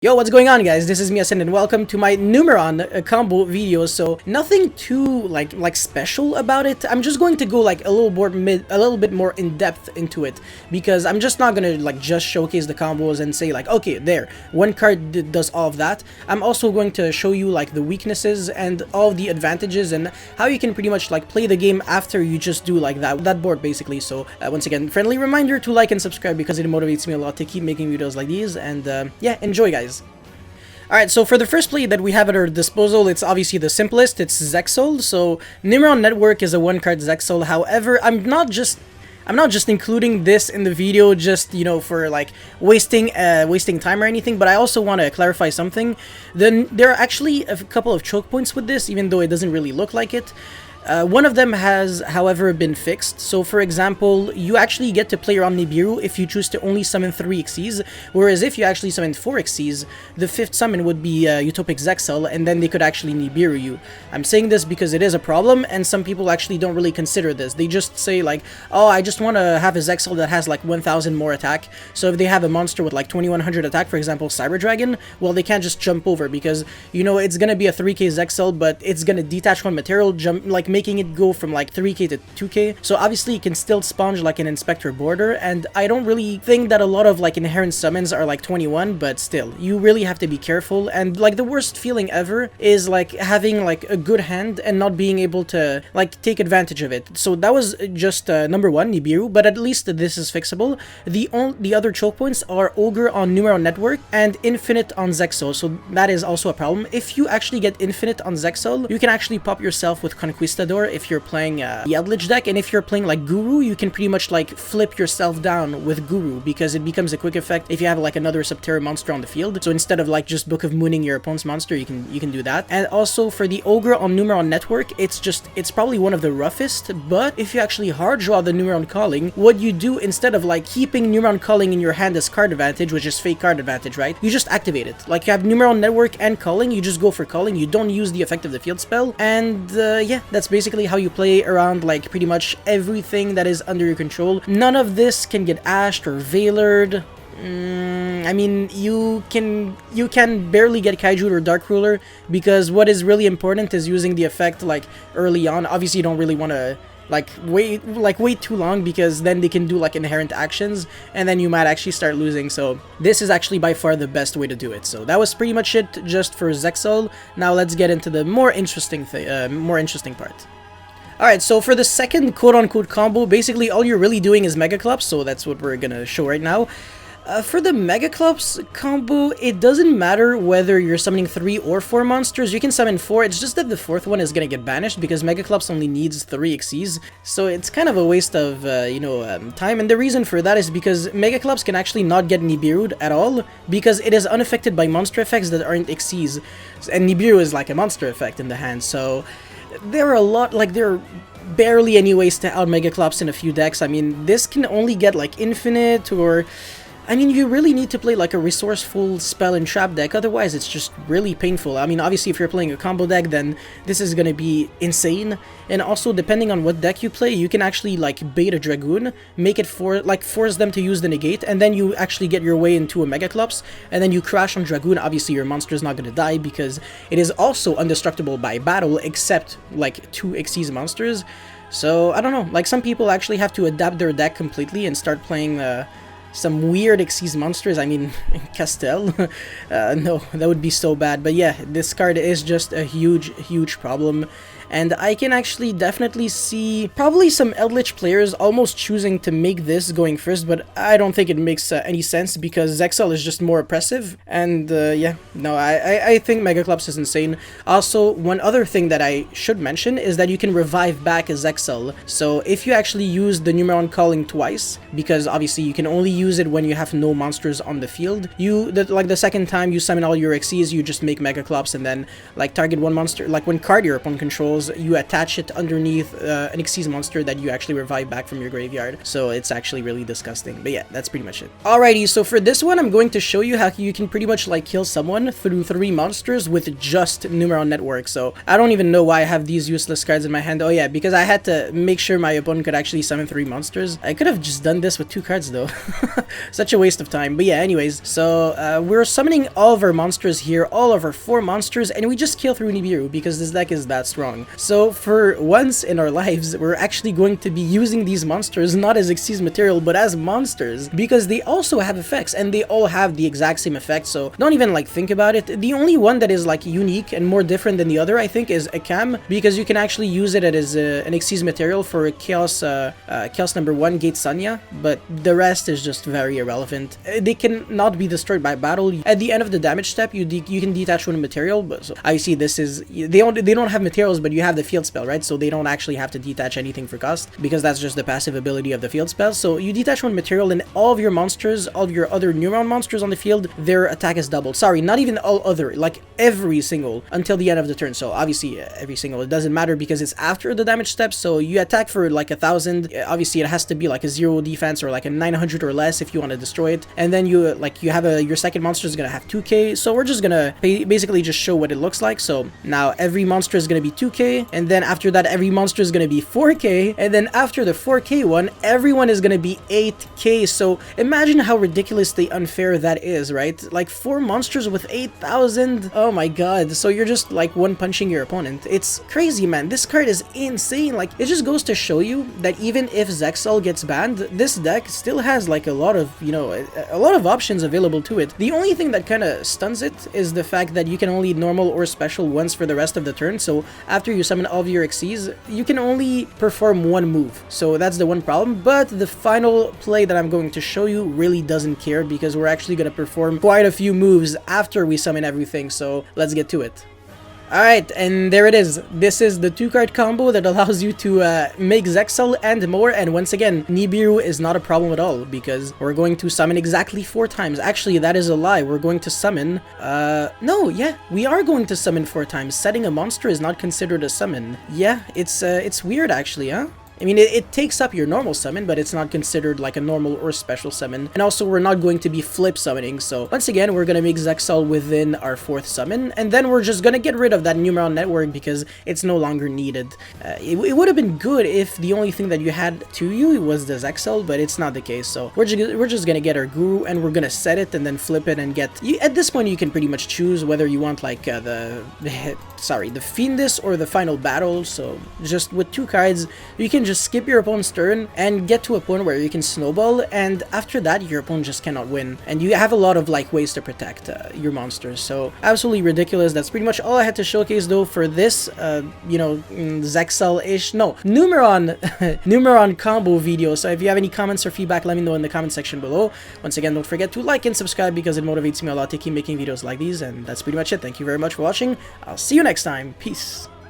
Yo, what's going on, guys? This is Miasen and welcome to my Numeron combo video. So nothing too like special about it. I'm just going to go like a little bit more in depth into it, because I'm just not gonna like just showcase the combos and say like, okay, there, one card does all of that. I'm also going to show you like the weaknesses and all the advantages and how you can pretty much like play the game after you just do like that board basically. So once again, friendly reminder to like and subscribe because it motivates me a lot to keep making videos like these. And yeah, enjoy, guys. Alright, so for the first play that we have at our disposal, it's obviously the simplest. It's Zexal. So Numeron Network is a one-card Zexal. However, I'm not just including this in the video just, you know, for like wasting time or anything, but I also want to clarify something. Then there are actually a couple of choke points with this, even though it doesn't really look like it. One of them has, however, been fixed. So, for example, you actually get to play around Nibiru if you choose to only summon 3 Xyz, whereas if you actually summon 4 Xyz, the 5th summon would be Utopic Zexal, and then they could actually Nibiru you. I'm saying this because it is a problem, and some people actually don't really consider this. They just say like, oh, I just want to have a Zexal that has like 1000 more attack, so if they have a monster with like 2100 attack, for example, Cyber Dragon, well, they can't just jump over, because, you know, it's gonna be a 3k Zexal, but it's gonna detach one material, jump, like, making it go from like 3k to 2k. So obviously it can still sponge like an Inspector Border, and I don't really think that a lot of like inherent summons are like 21, but still, you really have to be careful. And like the worst feeling ever is like having like a good hand and not being able to like take advantage of it. So that was just number 1, Nibiru, but at least this is fixable. The other choke points are Ogre on Numeron Network and Infinite on Zexal, so that is also a problem. If you actually get Infinite on Zexal, you can actually pop yourself with Conquistador if you're playing the Eldritch deck, and if you're playing like Guru, you can pretty much like flip yourself down with Guru, because it becomes a quick effect if you have like another Subterra monster on the field. So instead of like just Book of Mooning your opponent's monster, you can do that. And also for the Ogre on Numeron Network, it's probably one of the roughest, but if you actually hard draw the Numeron Calling, what you do instead of like keeping Numeron Calling in your hand as card advantage, which is fake card advantage, right? You just activate it. Like you have Numeron Network and Calling, you just go for Calling, you don't use the effect of the field spell, and yeah, that's basically how you play around like pretty much everything that is under your control. None of this can get ashed or veilered. I mean, you can barely get Kaiju or Dark Ruler, because what is really important is using the effect like early on. Obviously, you don't really want to wait too long, because then they can do like inherent actions and then you might actually start losing. So this is actually by far the best way to do it. So that was pretty much it just for Zexal. Now let's get into the more interesting part. Alright, so for the second quote-unquote combo, basically all you're really doing is Mega Clubs, so that's what we're gonna show right now. For the Mega Clubs combo, it doesn't matter whether you're summoning 3 or 4 monsters. You can summon 4, it's just that the 4th one is gonna get banished, because Mega Clubs only needs 3 Xyz, so it's kind of a waste of, time. And the reason for that is because Mega Clubs can actually not get Nibiru'd at all, because it is unaffected by monster effects that aren't Xyz, and Nibiru is like a monster effect in the hand, so there are a lot, like, there are barely any ways to out Mega Clubs in a few decks. I mean, this can only get, like, Infinite, or... I mean, you really need to play like a resourceful spell and trap deck, otherwise it's just really painful. I mean, obviously if you're playing a combo deck, then this is gonna be insane. And also, depending on what deck you play, you can actually like bait a Dragoon, make it force them to use the negate, and then you actually get your way into a Mega Clubs, and then you crash on Dragoon. Obviously your monster is not gonna die, because it is also indestructible by battle, except like 2 Xyz monsters. So, I don't know, like some people actually have to adapt their deck completely and start playing some weird Xyz monsters. I mean, Castel. No, that would be so bad. But yeah, this card is just a huge problem. And I can actually definitely see probably some Eldritch players almost choosing to make this going first, but I don't think it makes any sense, because Zexal is just more oppressive. And yeah, no, I think Mega Clubs is insane. Also, one other thing that I should mention is that you can revive back a Zexal. So if you actually use the Numeron Calling twice, because obviously you can only use it when you have no monsters on the field, like the second time you summon all your Xyz, you just make Mega Clubs and then like target one monster, like one card your opponent controls, you attach it underneath an Xyz monster that you actually revive back from your graveyard. So it's actually really disgusting. But yeah, that's pretty much it. Alrighty, so for this one, I'm going to show you how you can pretty much like kill someone through 3 monsters with just Numeron Network. So I don't even know why I have these useless cards in my hand. Oh yeah, because I had to make sure my opponent could actually summon 3 monsters. I could have just done this with 2 cards though. Such a waste of time. But yeah, anyways, so we're summoning all of our monsters here, all of our 4 monsters, and we just kill through Nibiru because this deck is that strong. So for once in our lives, we're actually going to be using these monsters not as Xyz material, but as monsters, because they also have effects, and they all have the exact same effect, so don't even like think about it. The only one that is like unique and more different than the other, I think, is a Cam, because you can actually use it as an Xyz material for a Chaos number 1 Gate Sanya, but the rest is just very irrelevant. They can not be destroyed by battle. At the end of the damage step, you can detach one material, but so obviously this is, they don't have materials, but you have the field spell, right? So they don't actually have to detach anything for cost, because that's just the passive ability of the field spell. So you detach one material, and all of your monsters, all of your other Numeron monsters on the field, their attack is doubled. Sorry, not even all other, like every single until the end of the turn. So obviously every single, it doesn't matter because it's after the damage step. So you attack for like 1,000. Obviously it has to be like a 0 defense or like a 900 or less if you want to destroy it. And then you have your second monster is gonna have 2k. So we're just gonna basically just show what it looks like. So now every monster is gonna be 2k, and then after that every monster is gonna be 4k, and then after the 4k one, everyone is gonna be 8k. So imagine how ridiculously unfair that is, right? Like 4 monsters with 8,000. Oh my god. So you're just like one punching your opponent. It's crazy, man. This card is insane. Like, it just goes to show you that even if Zexal gets banned, this deck still has like a lot of, you know, a lot of options available to it. The only thing that kind of stuns it is the fact that you can only normal or special once for the rest of the turn. So after you summon all of your Xyz, you can only perform one move. So that's the one problem. But the final play that I'm going to show you really doesn't care, because we're actually going to perform quite a few moves after we summon everything. So let's get to it. Alright, and there it is. This is the 2-card combo that allows you to make Zexal and more, and once again, Nibiru is not a problem at all, because we're going to summon exactly 4 times. Actually, that is a lie. We're going to summon... no, yeah, we are going to summon 4 times. Setting a monster is not considered a summon. Yeah, it's weird actually, huh? I mean, it takes up your normal summon, but it's not considered like a normal or special summon. And also, we're not going to be flip summoning. So once again, we're going to make Zexal within our 4th summon. And then we're just going to get rid of that Numeron network because it's no longer needed. It would have been good if the only thing that you had to you was the Zexal, but it's not the case. So we're just going to get our Guru, and we're going to set it and then flip it and get... At this point, you can pretty much choose whether you want like the Fiendus or the Final Battle. So just with 2 cards, you can just skip your opponent's turn and get to a point where you can snowball, and after that your opponent just cannot win, and you have a lot of like ways to protect your monsters. So absolutely ridiculous. That's pretty much all I had to showcase though for this you know, Zexal-ish, no, Numeron combo video. So if you have any comments or feedback, let me know in the comment section below. Once again, don't forget to like and subscribe because it motivates me a lot to keep making videos like these, and that's pretty much it. Thank you very much for watching. I'll see you next time. Peace.